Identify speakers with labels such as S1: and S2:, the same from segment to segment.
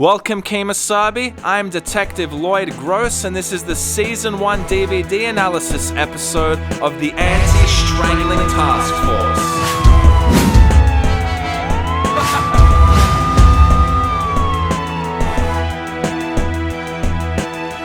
S1: Welcome Kemosabe, I'm Detective Lloyd Gross and this is the Season 1 DVD analysis episode of the Anti-Strangling Task Force.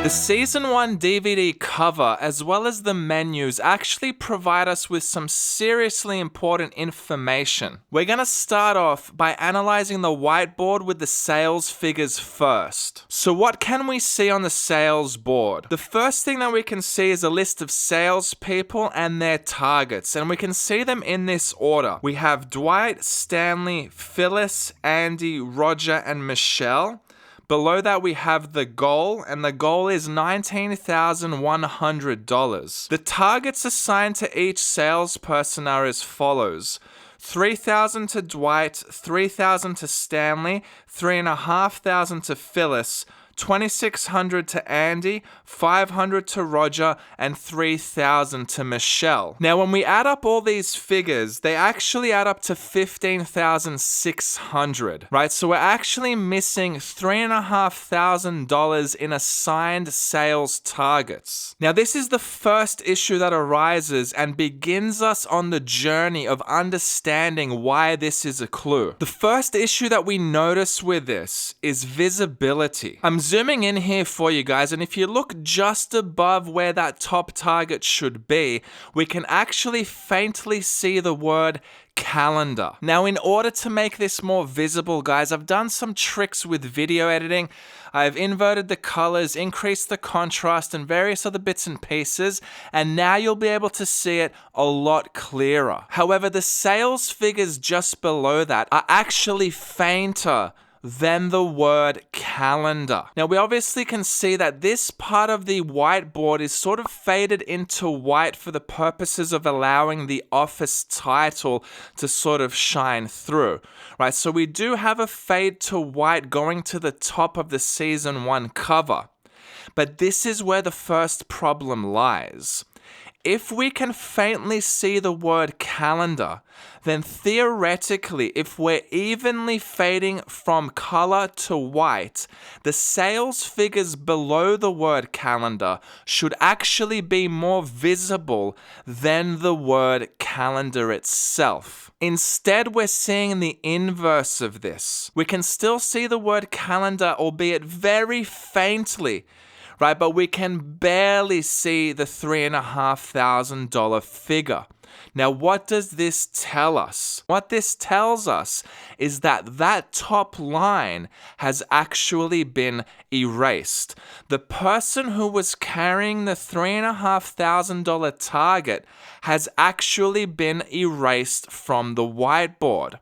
S1: The Season 1 DVD cover, as well as the menus, actually provide us with some seriously important information. We're going to start off by analyzing the whiteboard with the sales figures first. So what can we see on the sales board? The first thing that we can see is a list of salespeople and their targets, and we can see them in this order. We have Dwight, Stanley, Phyllis, Andy, Roger, and Michelle. Below that we have the goal, and the goal is $19,100. The targets assigned to each salesperson are as follows. $3,000 to Dwight, $3,000 to Stanley, $3,500 to Phyllis, $2,600 to Andy, $500 to Roger, and $3,000 to Michelle. Now, when we add up all these figures, they actually add up to $15,600, right? So we're actually missing $3,500 in assigned sales targets. Now, this is the first issue that arises and begins us on the journey of understanding why this is a clue. The first issue that we notice with this is visibility. I'm zooming in here for you guys, and if you look just above where that top target should be, we can actually faintly see the word calendar. Now, in order to make this more visible, guys, I've done some tricks with video editing. I've inverted the colors, increased the contrast, and various other bits and pieces, and now you'll be able to see it a lot clearer. However, the sales figures just below that are actually fainter than the word calendar. Now, we obviously can see that this part of the whiteboard is sort of faded into white for the purposes of allowing the office title to sort of shine through, right? So we do have a fade to white going to the top of the Season 1 cover. But this is where the first problem lies. If we can faintly see the word calendar, then theoretically, if we're evenly fading from color to white, the sales figures below the word calendar should actually be more visible than the word calendar itself. Instead, we're seeing the inverse of this. We can still see the word calendar, albeit very faintly, right? But we can barely see the $3,500 figure. Now, what does this tell us? What this tells us is that that top line has actually been erased. The person who was carrying the $3,500 target has actually been erased from the whiteboard.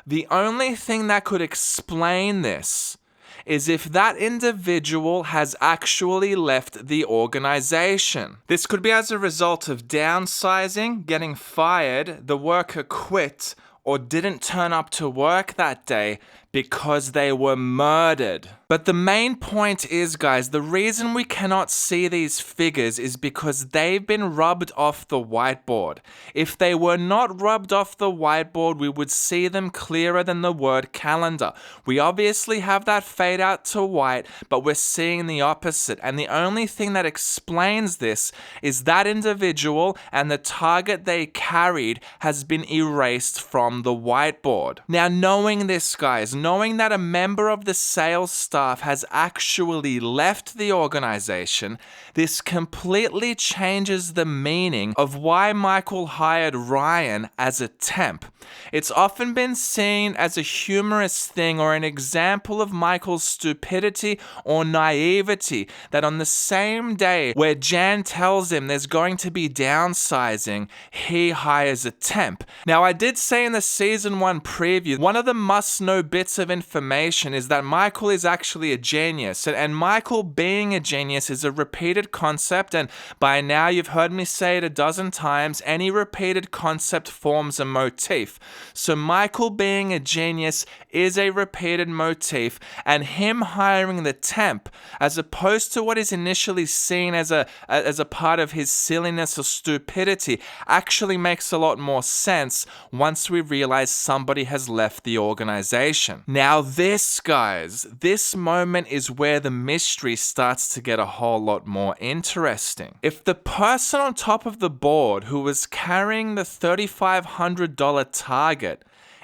S1: The only thing that could explain this is if that individual has actually left the organization. This could be as a result of downsizing, getting fired, the worker quit, or didn't turn up to work that day because they were murdered. But the main point is, guys, the reason we cannot see these figures is because they've been rubbed off the whiteboard. If they were not rubbed off the whiteboard, we would see them clearer than the word calendar. We obviously have that fade out to white, but we're seeing the opposite. And the only thing that explains this is that individual and the target they carried has been erased from the whiteboard. Now, knowing this, guys, knowing that a member of the sales staff has actually left the organization, this completely changes the meaning of why Michael hired Ryan as a temp. It's often been seen as a humorous thing or an example of Michael's stupidity or naivety that on the same day where Jan tells him there's going to be downsizing, he hires a temp. Now, I did say in the Season 1 preview, one of the must-know bits of information is that Michael is actually a genius, and Michael being a genius is a repeated concept, and by now you've heard me say it a dozen times, any repeated concept forms a motif. So Michael being a genius is a repeated motif, and him hiring the temp, as opposed to what is initially seen as a part of his silliness or stupidity, actually makes a lot more sense once we realize somebody has left the organization. refrigeration. Now this, guys, this moment is where the mystery starts to get a whole lot more interesting. If the person on top of the board who was carrying the $3,500 target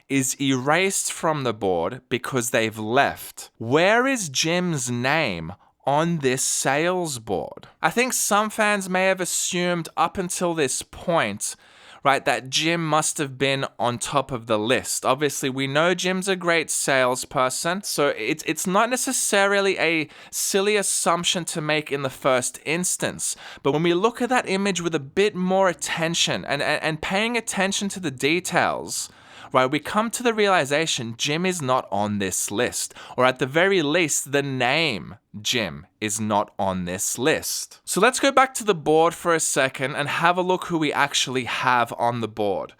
S1: is erased from the board because they've left, where is Jim's name on this sales board? I think some fans may have assumed up until this point, right, that Jim must have been on top of the list. Obviously, we know Jim's a great salesperson, so it's not necessarily a silly assumption to make in the first instance. But when we look at that image with a bit more attention and paying attention to the details, right, we come to the realization Jim is not on this list, or at the very least, the name Jim is not on this list. So let's go back to the board for a second and have a look who we actually have on the board.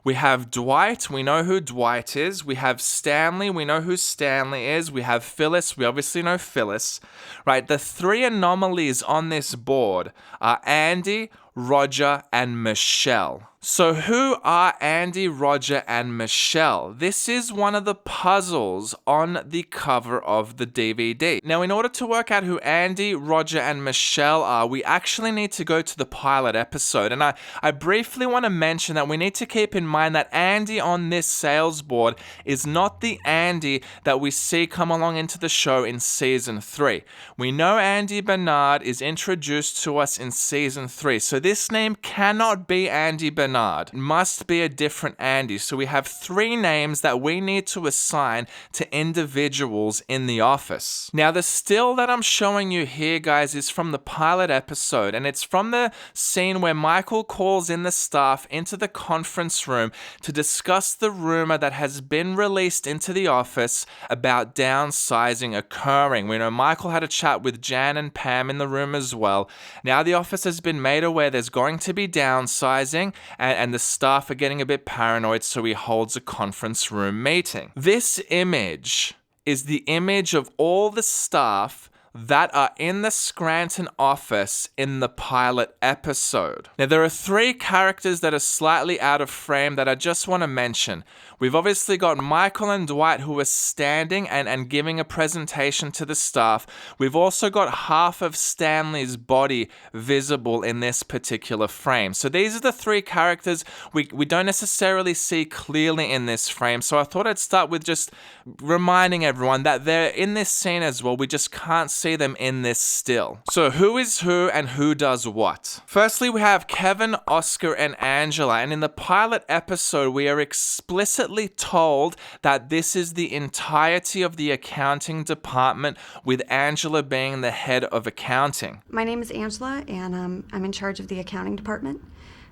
S1: We have Dwight, we know who Dwight is. We have Stanley, we know who Stanley is. We have Phyllis, we obviously know Phyllis. Right, the three anomalies on this board are Andy, Roger, and Michelle. So who are Andy, Roger, and Michelle? This is one of the puzzles on the cover of the DVD. Now, in order to work out who Andy, Roger, and Michelle are, we actually need to go to the pilot episode. And I briefly want to mention that we need to keep in mind that Andy on this sales board is not the Andy that we see come along into the show in season 3. We know Andy Bernard is introduced to us in season 3. So this name cannot be Andy Bernard. It must be a different Andy. So we have 3 names that we need to assign to individuals in the office. Now, the still that I'm showing you here, guys, is from the pilot episode, and it's from the scene where Michael calls in the staff into the conference room to discuss the rumor that has been released into the office about downsizing occurring. We know Michael had a chat with Jan and Pam in the room as well. Now the office has been made aware there's going to be downsizing, and the staff are getting a bit paranoid, so he holds a conference room meeting. This image is the image of all the staff that are in the Scranton office in the pilot episode. Now, there are 3 characters that are slightly out of frame that I just want to mention. We've obviously got Michael and Dwight who are standing and giving a presentation to the staff. We've also got half of Stanley's body visible in this particular frame. So these are the 3 characters we don't necessarily see clearly in this frame. So I thought I'd start with just reminding everyone that they're in this scene as well. We just can't see them in this still. So who is who and who does what? Firstly, we have Kevin, Oscar, and Angela. And in the pilot episode, we are explicitly told that this is the entirety of the accounting department, with Angela being the head of accounting.
S2: My name is Angela, and I'm in charge of the accounting department.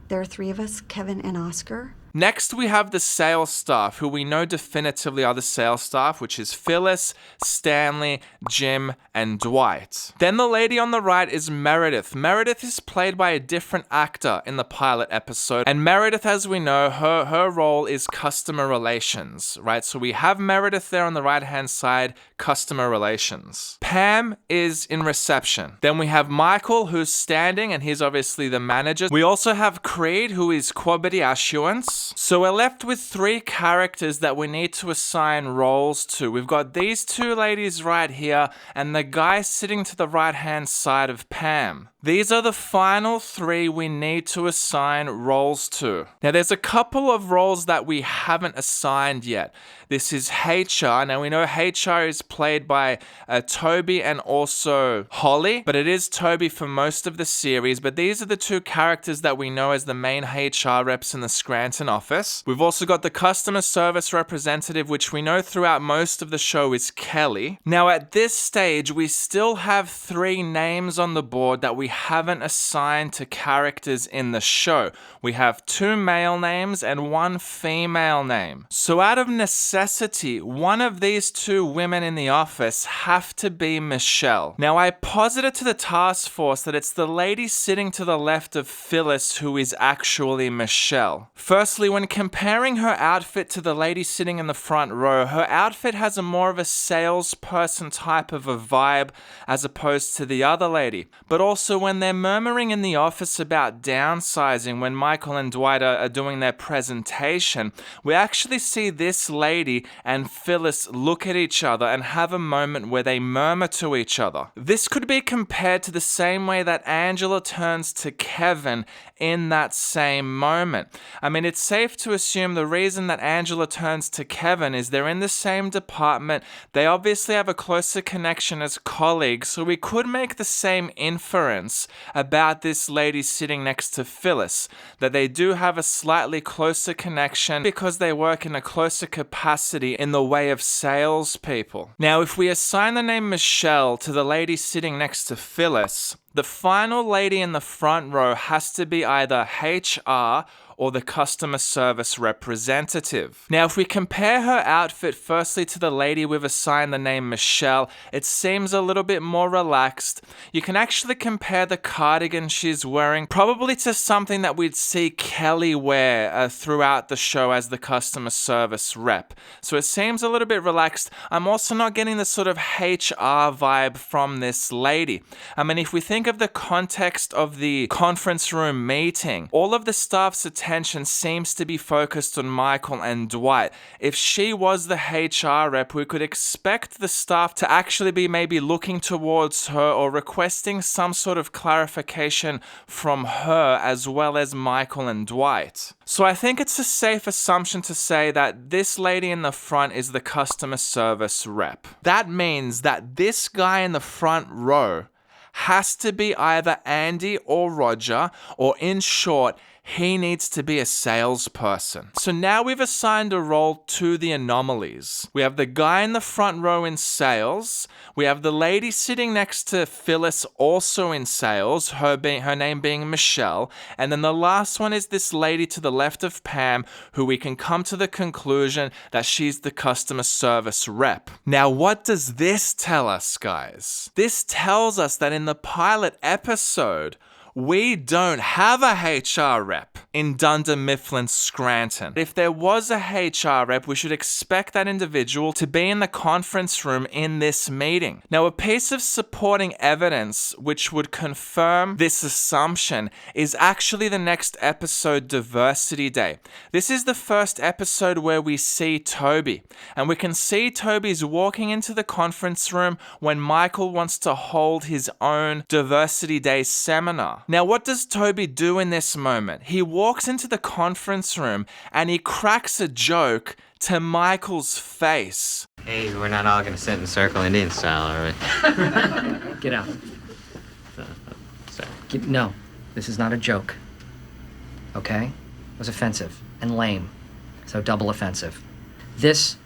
S2: There are 3 of us, Kevin and Oscar.
S1: Next, we have the sales staff, who we know definitively are the sales staff, which is Phyllis, Stanley, Jim, and Dwight. Then the lady on the right is Meredith. Meredith is played by a different actor in the pilot episode, and Meredith, as we know, her role is customer relations, right? So we have Meredith there on the right-hand side, customer relations. Pam is in reception. Then we have Michael, who's standing, and he's obviously the manager. We also have Creed, who is quality assurance. So we're left with 3 characters that we need to assign roles to. We've got these 2 ladies right here and the guy sitting to the right-hand side of Pam. These are the final 3 we need to assign roles to. Now, there's a couple of roles that we haven't assigned yet. This is HR. Now, we know HR is played by Toby and also Holly, but it is Toby for most of the series. But these are the 2 characters that we know as the main HR reps in the Scranton office. We've also got the customer service representative, which we know throughout most of the show is Kelly. Now, at this stage, we still have 3 names on the board that we haven't assigned to characters in the show. We have 2 male names and 1 female name. So out of necessity, one of these 2 women in the office have to be Michelle. Now, I posited to the task force that it's the lady sitting to the left of Phyllis who is actually Michelle. Firstly, Firstly, when comparing her outfit to the lady sitting in the front row, her outfit has a more of a salesperson type of a vibe as opposed to the other lady. But also when they're murmuring in the office about downsizing, when Michael and Dwight are doing their presentation, we actually see this lady and Phyllis look at each other and have a moment where they murmur to each other. This could be compared to the same way that Angela turns to Kevin in that same moment. I mean, it's safe to assume the reason that Angela turns to Kevin is they're in the same department. They obviously have a closer connection as colleagues, so we could make the same inference about this lady sitting next to Phyllis, that they do have a slightly closer connection because they work in a closer capacity in the way of salespeople. Now, if we assign the name Michelle to the lady sitting next to Phyllis, the final lady in the front row has to be either HR or the customer service representative. Now, if we compare her outfit firstly to the lady we've assigned the name Michelle, it seems a little bit more relaxed. You can actually compare the cardigan she's wearing probably to something that we'd see Kelly wear throughout the show as the customer service rep. So it seems a little bit relaxed. I'm also not getting the sort of HR vibe from this lady. I mean, if we think of the context of the conference room meeting, all of the staff's attention seems to be focused on Michael and Dwight. If she was the HR rep, we could expect the staff to actually be maybe looking towards her or requesting some sort of clarification from her as well as Michael and Dwight. So I think it's a safe assumption to say that this lady in the front is the customer service rep. That means that this guy in the front row has to be either Andy or Roger, or in short, he needs to be a salesperson. So now we've assigned a role to the anomalies. We have the guy in the front row in sales. We have the lady sitting next to Phyllis also in sales, her name being Michelle. And then the last one is this lady to the left of Pam, who we can come to the conclusion that she's the customer service rep. Now, what does this tell us, guys? This tells us that in the pilot episode, we don't have a HR rep in Dunder Mifflin Scranton. If there was a HR rep, we should expect that individual to be in the conference room in this meeting. Now, a piece of supporting evidence which would confirm this assumption is actually the next episode, Diversity Day. This is the first episode where we see Toby, and we can see Toby's walking into the conference room when Michael wants to hold his own Diversity Day seminar. Now, what does Toby do in this moment? He walks into the conference room and he cracks a joke to Michael's face.
S3: Hey, we're not all gonna sit in a circle Indian style, are we?
S4: Get out.
S3: Sorry.
S4: No, this is not a joke. Okay? It was offensive and lame. So double offensive. This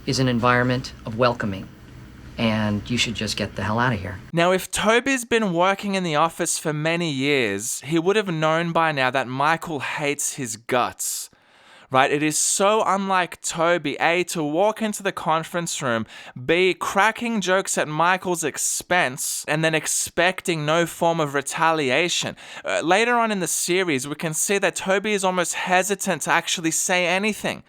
S4: is an environment of welcoming. And you should just get the hell out of here.
S1: Now, if Toby's been working in the office for many years, he would have known by now that Michael hates his guts. Right? It is so unlike Toby, A, to walk into the conference room, B, cracking jokes at Michael's expense, and then expecting no form of retaliation. Later on in the series, we can see that Toby is almost hesitant to actually say anything.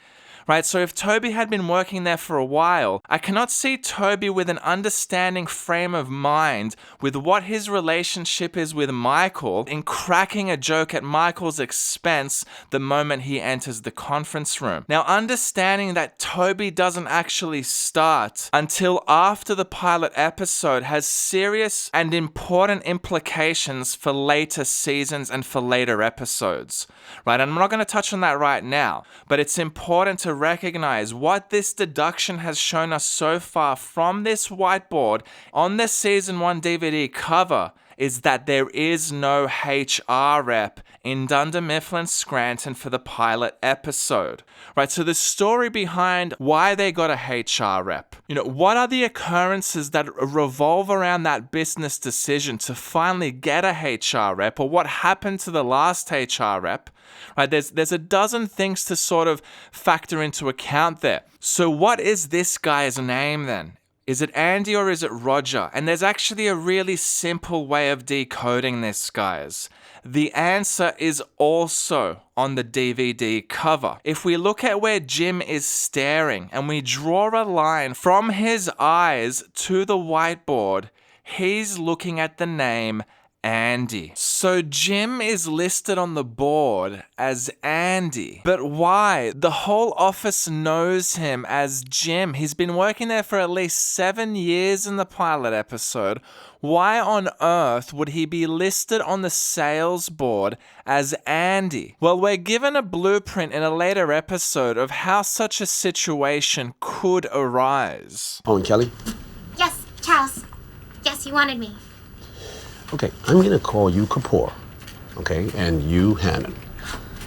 S1: Right, so if Toby had been working there for a while, I cannot see Toby with an understanding frame of mind with what his relationship is with Michael in cracking a joke at Michael's expense the moment he enters the conference room. Now, understanding that Toby doesn't actually start until after the pilot episode has serious and important implications for later seasons and for later episodes. Right, and I'm not going to touch on that right now, but it's important to recognize what this deduction has shown us so far from this whiteboard on the season 1 DVD cover is that there is no HR rep in Dunder Mifflin Scranton for the pilot episode. Right, so the story behind why they got a HR rep. What are the occurrences that revolve around that business decision to finally get a HR rep, or what happened to the last HR rep? Right, there's a dozen things to sort of factor into account there. So what is this guy's name then? Is it Andy or is it Roger? And there's actually a really simple way of decoding this, guys. The answer is also on the DVD cover. If we look at where Jim is staring and we draw a line from his eyes to the whiteboard, he's looking at the name Andy. So Jim is listed on the board as Andy. But why? The whole office knows him as Jim. He's been working there for at least 7 years in the pilot episode. Why on earth would he be listed on the sales board as Andy? Well, we're given a blueprint in a later episode of how such a situation could arise.
S5: Oh, and Kelly?
S6: Yes, Charles. Yes, you wanted me.
S5: Okay, I'm gonna call you Kapoor, okay, and you Hannon.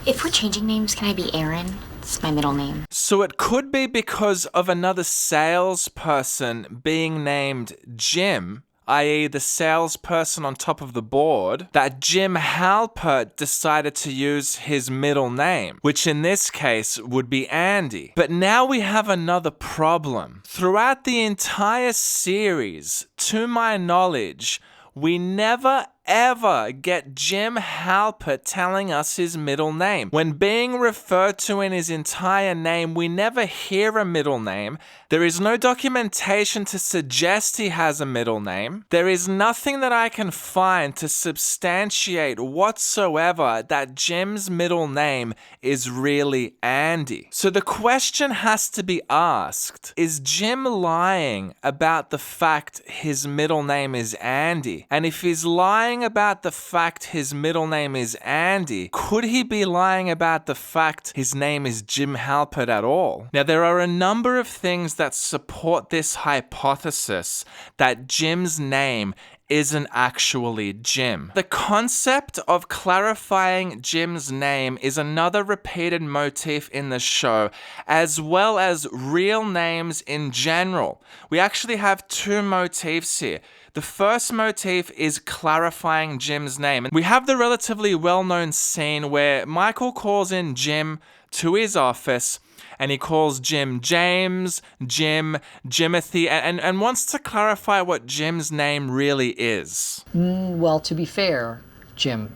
S6: If we're changing names, can I be Erin? It's my middle name.
S1: So it could be because of another salesperson being named Jim, i.e. the salesperson on top of the board, that Jim Halpert decided to use his middle name, which in this case would be Andy. But now we have another problem. Throughout the entire series, to my knowledge, we never ever get Jim Halpert telling us his middle name. When being referred to in his entire name, we never hear a middle name. There is no documentation to suggest he has a middle name. There is nothing that I can find to substantiate whatsoever that Jim's middle name is really Andy. So the question has to be asked, is Jim lying about the fact his middle name is Andy? And if he's lying about the fact his middle name is Andy, could he be lying about the fact his name is Jim Halpert at all? Now, there are a number of things that support this hypothesis that Jim's name isn't actually Jim. The concept of clarifying Jim's name is another repeated motif in the show, as well as real names in general. We actually have 2 motifs here. The first motif is clarifying Jim's name. We have the relatively well-known scene where Michael calls in Jim to his office, and he calls Jim James, Jim, Jimothy, and wants to clarify what Jim's name really is.
S4: Well, to be fair, Jim,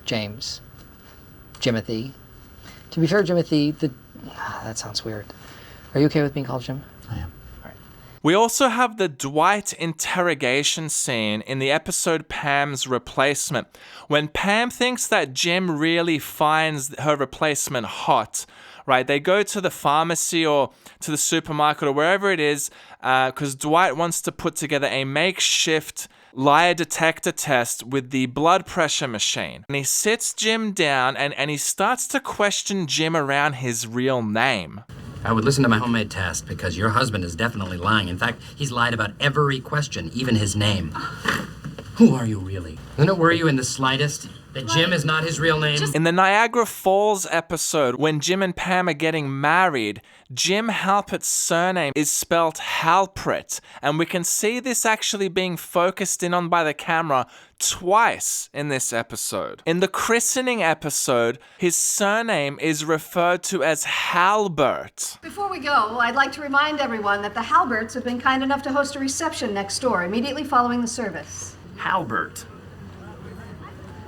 S4: James, Jimothy. To be fair, Jimothy, that sounds weird. Are you okay with being called Jim?
S5: I am.
S1: We also have the Dwight interrogation scene in the episode Pam's Replacement, when Pam thinks that Jim really finds her replacement hot, right? They go to the pharmacy or to the supermarket or wherever it is, because Dwight wants to put together a makeshift lie detector test with the blood pressure machine. And he sits Jim down and he starts to question Jim around his real name.
S7: I would listen to my homemade test because your husband is definitely lying. In fact, he's lied about every question, even his name. Who are you really? Doesn't it worry you in the slightest that Jim is not his real name?
S1: In the Niagara Falls episode, when Jim and Pam are getting married, Jim Halpert's surname is spelt Halpert, and we can see this actually being focused in on by the camera twice in this episode. In the christening episode, his surname is referred to as Halbert.
S8: Before we go, I'd like to remind everyone that the Halberts have been kind enough to host a reception next door immediately following the service.
S9: Halbert.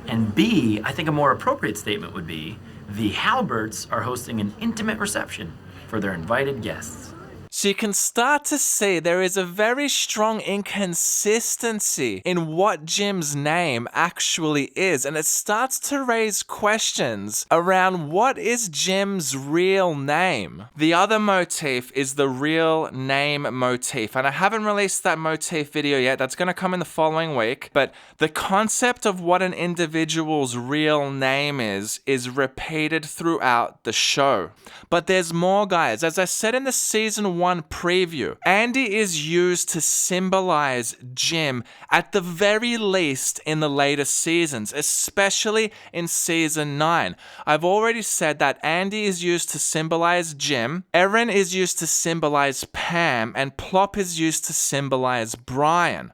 S9: And B, I think a more appropriate statement would be, the Halberts are hosting an intimate reception for their invited guests.
S1: So you can start to see there is a very strong inconsistency in what Jim's name actually is, and it starts to raise questions around what is Jim's real name. The other motif is the real name motif, and I haven't released that motif video yet. That's going to come in the following week, but the concept of what an individual's real name is repeated throughout the show. But there's more, guys. As I said in the season 1 preview, Andy is used to symbolize Jim at the very least in the later seasons, especially in season 9. I've already said that Andy is used to symbolize Jim, Erin is used to symbolize Pam, and Plop is used to symbolize Brian.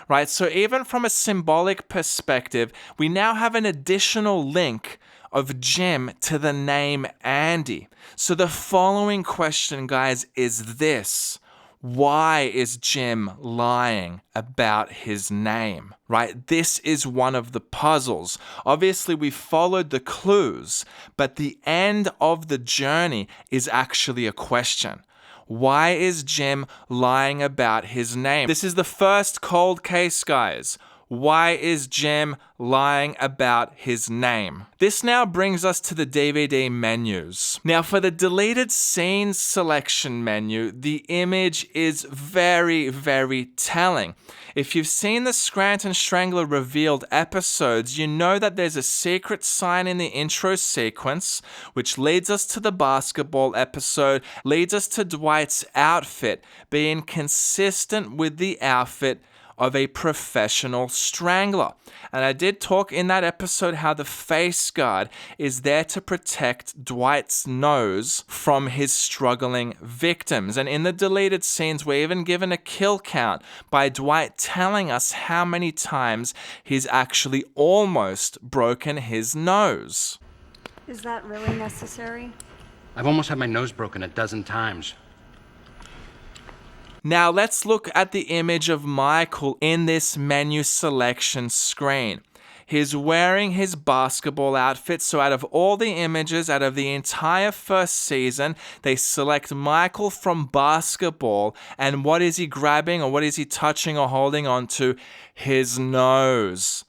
S1: Right, so even from a symbolic perspective, we now have an additional link of Jim to the name Andy. So the following question, guys, is this. Why is Jim lying about his name? Right? This is one of the puzzles. Obviously, we followed the clues, but the end of the journey is actually a question. Why is Jim lying about his name? This is the first cold case, guys. Why is Jim lying about his name? This now brings us to the DVD menus. Now, for the deleted scenes selection menu, the image is very, very telling. If you've seen the Scranton Strangler revealed episodes, you know that there's a secret sign in the intro sequence, which leads us to the basketball episode, leads us to Dwight's outfit being consistent with the outfit of a professional strangler. And I did talk in that episode how the face guard is there to protect Dwight's nose from his struggling victims. And in the deleted scenes, we're even given a kill count by Dwight telling us how many times he's actually almost broken his nose.
S2: Is that really necessary?
S10: I've almost had my nose broken a dozen times.
S1: Now let's look at the image of Michael in this menu selection screen. He's wearing his basketball outfit, so out of all the images, out of the entire first season, they select Michael from basketball, and what is he grabbing or what is he touching or holding onto? His nose.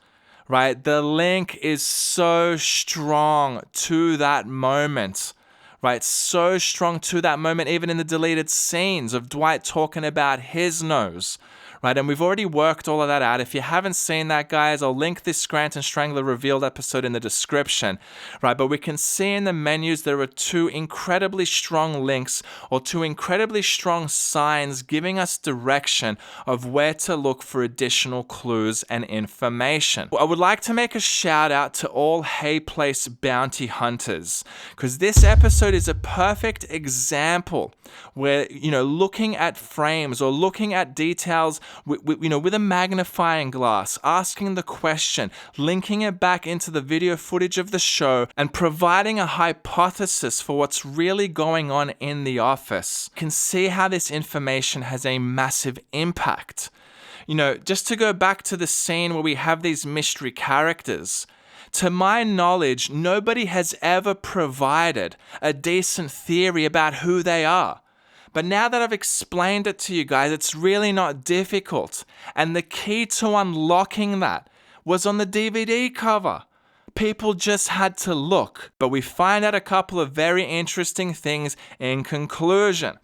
S1: Right? The link is so strong to that moment. Right, so strong to that moment, even in the deleted scenes of Dwight talking about his nose. Right, and we've already worked all of that out. If you haven't seen that, guys, I'll link this Scranton Strangler revealed episode in the description. Right, but we can see in the menus there are two incredibly strong links or two incredibly strong signs giving us direction of where to look for additional clues and information. I would like to make a shout out to all Hay Place bounty hunters, because this episode is a perfect example where, looking at frames or looking at details with a magnifying glass, asking the question, linking it back into the video footage of the show, and providing a hypothesis for what's really going on in the office. You can see how this information has a massive impact. Just to go back to the scene where we have these mystery characters, to my knowledge, nobody has ever provided a decent theory about who they are. But now that I've explained it to you guys, it's really not difficult. And the key to unlocking that was on the DVD cover. People just had to look. But we find out a couple of very interesting things in conclusion.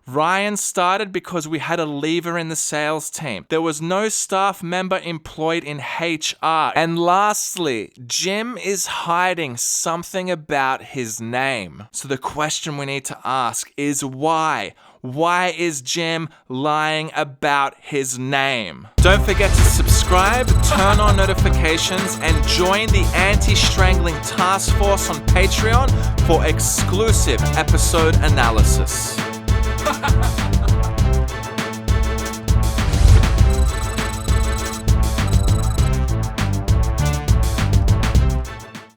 S1: Ryan started because we had a leaver in the sales team. There was no staff member employed in HR. And lastly, Jim is hiding something about his name. So the question we need to ask is why? Why is Jim lying about his name? Don't forget to subscribe, turn on notifications, and join the Anti-Strangling Task Force on Patreon for exclusive episode analysis.